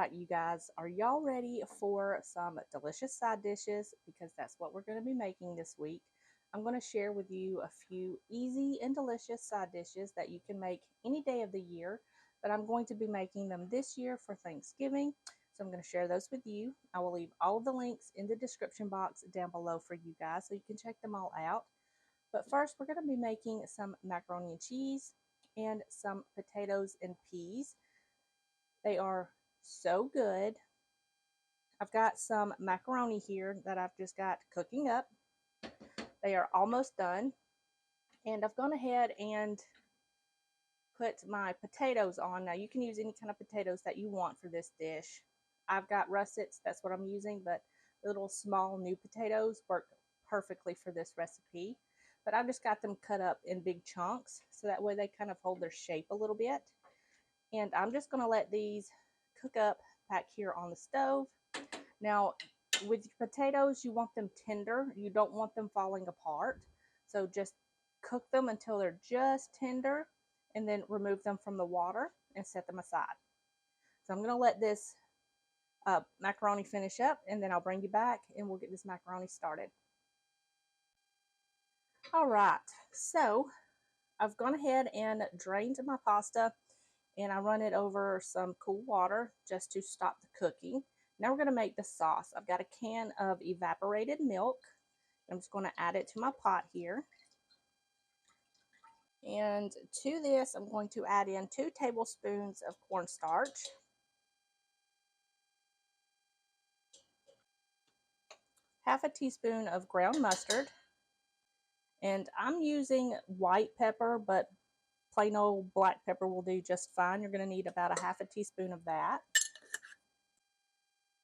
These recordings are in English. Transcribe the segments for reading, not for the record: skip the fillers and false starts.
right, you guys, are y'all ready for some delicious side dishes? Because that's what we're going to be making this week. I'm going to share with you a few easy and delicious side dishes that you can make any day of the year, but I'm going to be making them this year for Thanksgiving. So I'm going to share those with you. I will leave all of the links in the description box down below for you guys so you can check them all out. But first, we're going to be making some macaroni and cheese and some potatoes and peas. They are so good. I've got some macaroni here that I've just got cooking up. They are almost done. And I've gone ahead and put my potatoes on. Now you can use any kind of potatoes that you want for this dish. I've got russets, that's what I'm using, but little small new potatoes work perfectly for this recipe. But I've just got them cut up in big chunks so that way they kind of hold their shape a little bit. And I'm just going to let these cook up back here on the stove. Now, with your potatoes, you want them tender. You don't want them falling apart. So just cook them until they're just tender and then remove them from the water and set them aside. So I'm going to let this macaroni finish up and then I'll bring you back and we'll get this macaroni started. All right, so I've gone ahead and drained my pasta and I run it over some cool water just to stop the cooking. Now we're going to make the sauce. I've got a can of evaporated milk. I'm just going to add it to my pot here. And to this, I'm going to add in 2 tablespoons of cornstarch, half a teaspoon of ground mustard, and I'm using white pepper, but plain old black pepper will do just fine. You're going to need about a half a teaspoon of that.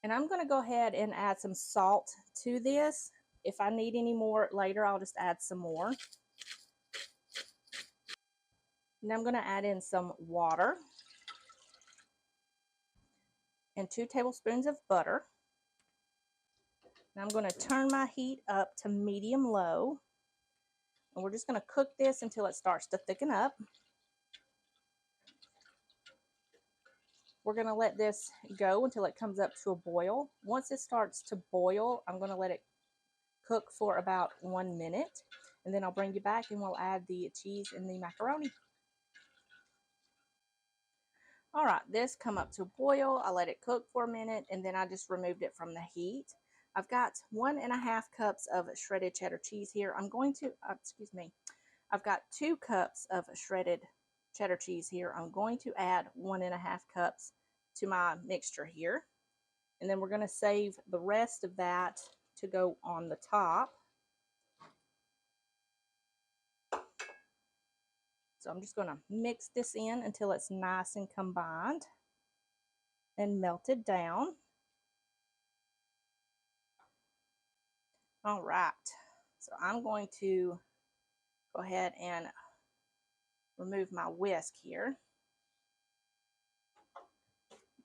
And I'm going to go ahead and add some salt to this. If I need any more later, I'll just add some more. Now I'm going to add in some water and 2 tablespoons of butter. Now I'm going to turn my heat up to medium-low. And we're just going to cook this until it starts to thicken up. We're going to let this go until it comes up to a boil. Once it starts to boil, I'm going to let it cook for about 1 minute. And then I'll bring you back and we'll add the cheese and the macaroni. All right, this come up to a boil. I let it cook for a minute and then I just removed it from the heat. I've got 1.5 cups of shredded cheddar cheese here. I'm going to, I've got 2 cups of shredded cheddar cheese here. I'm going to add 1.5 cups to my mixture here. And then we're going to save the rest of that to go on the top. So I'm just going to mix this in until it's nice and combined and melted down. All right, so I'm going to go ahead and remove my whisk here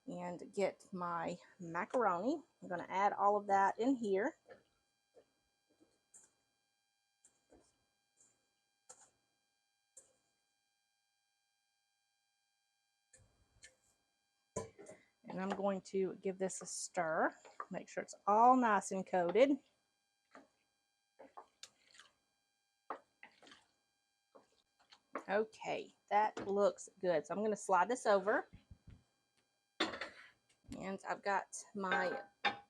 and get my macaroni. I'm going to add all of that in here. And I'm going to give this a stir. Make sure it's all nice and coated. Okay, that looks good. So I'm going to slide this over. And I've got my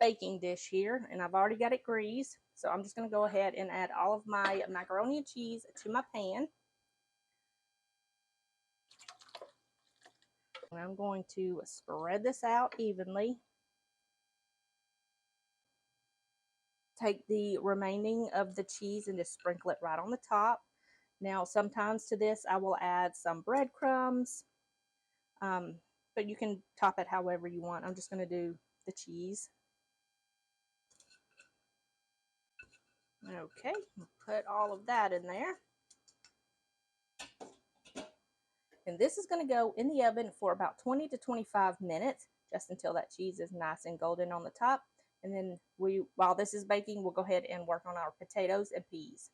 baking dish here, and I've already got it greased. So I'm just going to go ahead and add all of my macaroni and cheese to my pan. And I'm going to spread this out evenly. Take the remaining of the cheese and just sprinkle it right on the top. Now, sometimes to this, I will add some breadcrumbs, but you can top it however you want. I'm just going to do the cheese. Okay, put all of that in there. And this is going to go in the oven for about 20 to 25 minutes, just until that cheese is nice and golden on the top. And then while this is baking, we'll go ahead and work on our potatoes and peas.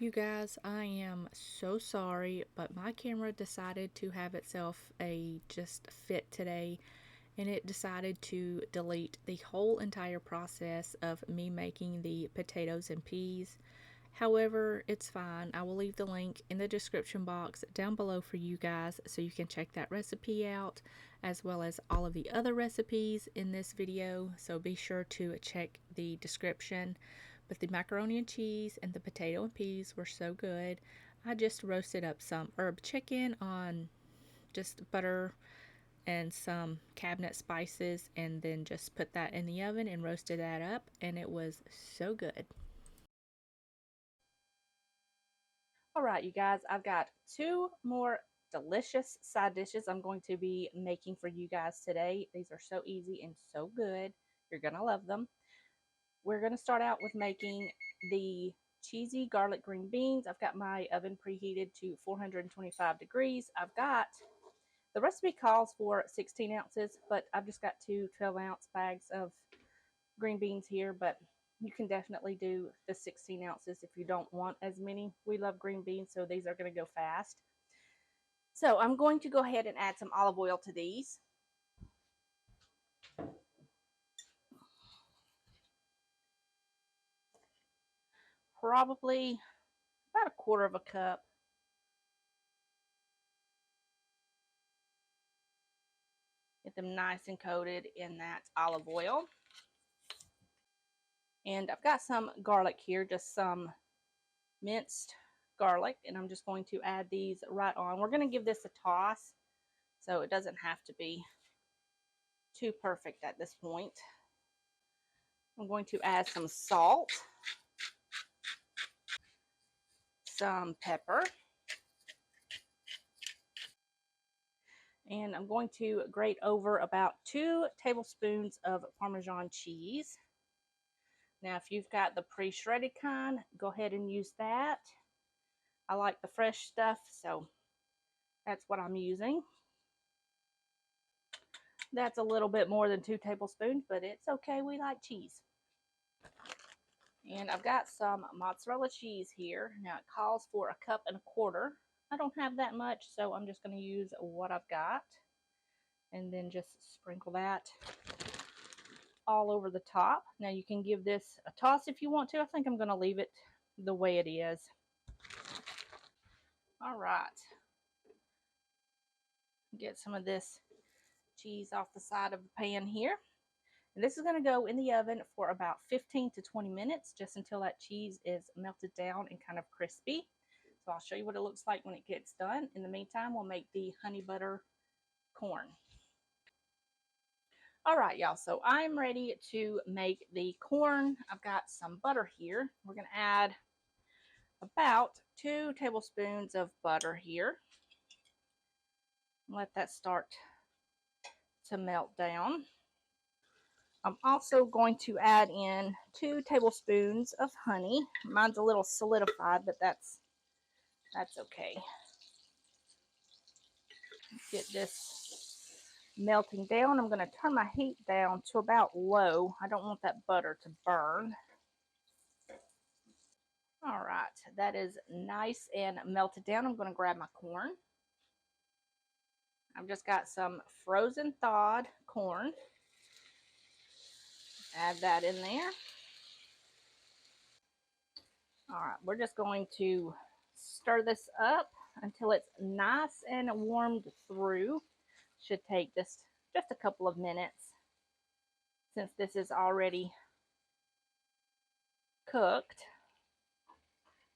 You guys, I am so sorry, but my camera decided to have itself a just fit today, and it decided to delete the whole entire process of me making the potatoes and peas. However, it's fine. I will leave the link in the description box down below for you guys so you can check that recipe out, as well as all of the other recipes in this video. So be sure to check the description. But the macaroni and cheese and the potato and peas were so good. I just roasted up some herb chicken on just butter and some cabinet spices, and then just put that in the oven and roasted that up, and it was so good. All right, you guys, I've got two more delicious side dishes I'm going to be making for you guys today. These are so easy and so good. You're going to love them. We're going to start out with making the cheesy garlic green beans. I've got my oven preheated to 425 degrees. The recipe calls for 16 ounces, but I've just got two 12-ounce bags of green beans here, but you can definitely do the 16 ounces if you don't want as many. We love green beans, so these are going to go fast. So I'm going to go ahead and add some olive oil to these. Probably about a quarter of a cup. Get them nice and coated in that olive oil. And I've got some garlic here, just some minced garlic, and I'm just going to add these right on. We're going to give this a toss, so it doesn't have to be too perfect at this point. I'm going to add some salt, some pepper, and I'm going to grate over about 2 tablespoons of Parmesan cheese. Now, if you've got the pre-shredded kind, go ahead and use that. I like the fresh stuff, so that's what I'm using. That's a little bit more than 2 tablespoons, but it's okay. We like cheese. And I've got some mozzarella cheese here. Now, it calls for 1 1/4 cups. I don't have that much, so I'm just going to use what I've got. And then just sprinkle that all over the top. Now, you can give this a toss if you want to. I think I'm going to leave it the way it is. All right. Get some of this cheese off the side of the pan here. And this is going to go in the oven for about 15 to 20 minutes, just until that cheese is melted down and kind of crispy. So I'll show you what it looks like when it gets done. In the meantime, we'll make the honey butter corn. All right, y'all, so I'm ready to make the corn. I've got some butter here. We're going to add about 2 tablespoons of butter here. Let that start to melt down. I'm also going to add in 2 tablespoons of honey. Mine's a little solidified, but that's okay. Get this melting down. I'm going to turn my heat down to about low. I don't want that butter to burn. All right, that is nice and melted down. I'm going to grab my corn. I've just got some frozen thawed corn. Add that in there. All right, we're just going to stir this up until it's nice and warmed through. Should take this just a couple of minutes since this is already cooked.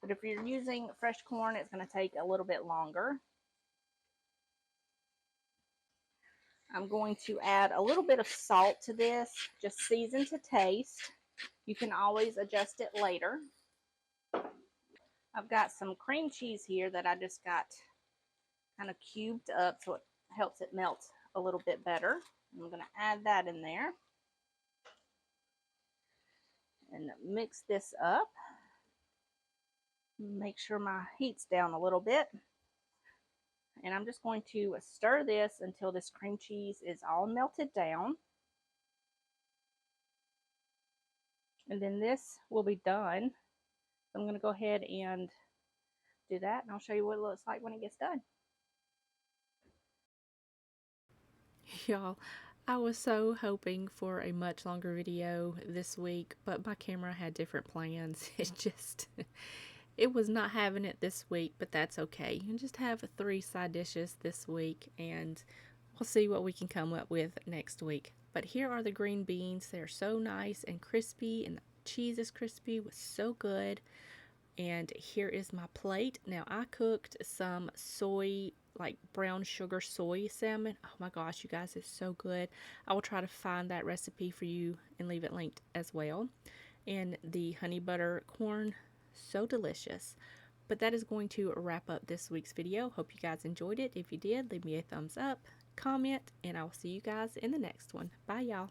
But if you're using fresh corn, it's going to take a little bit longer. I'm going to add a little bit of salt to this, just season to taste. You can always adjust it later. I've got some cream cheese here that I just got kind of cubed up so it helps it melt a little bit better. I'm going to add that in there and mix this up. Make sure my heat's down a little bit. And I'm just going to stir this until this cream cheese is all melted down. And then this will be done. I'm going to go ahead and do that and I'll show you what it looks like when it gets done. Y'all, I was so hoping for a much longer video this week, but my camera had different plans. It was not having it this week, but that's okay. You can just have 3 side dishes this week, and we'll see what we can come up with next week. But here are the green beans. They're so nice and crispy, and the cheese is crispy. It was so good. And here is my plate. Now I cooked some soy, like brown sugar soy salmon. Oh my gosh, you guys, it's so good. I will try to find that recipe for you and leave it linked as well. And the honey butter corn, so delicious. But that is going to wrap up this week's video. Hope you guys enjoyed it. If you did, leave me a thumbs up, comment, and I will see you guys in the next one. Bye, y'all.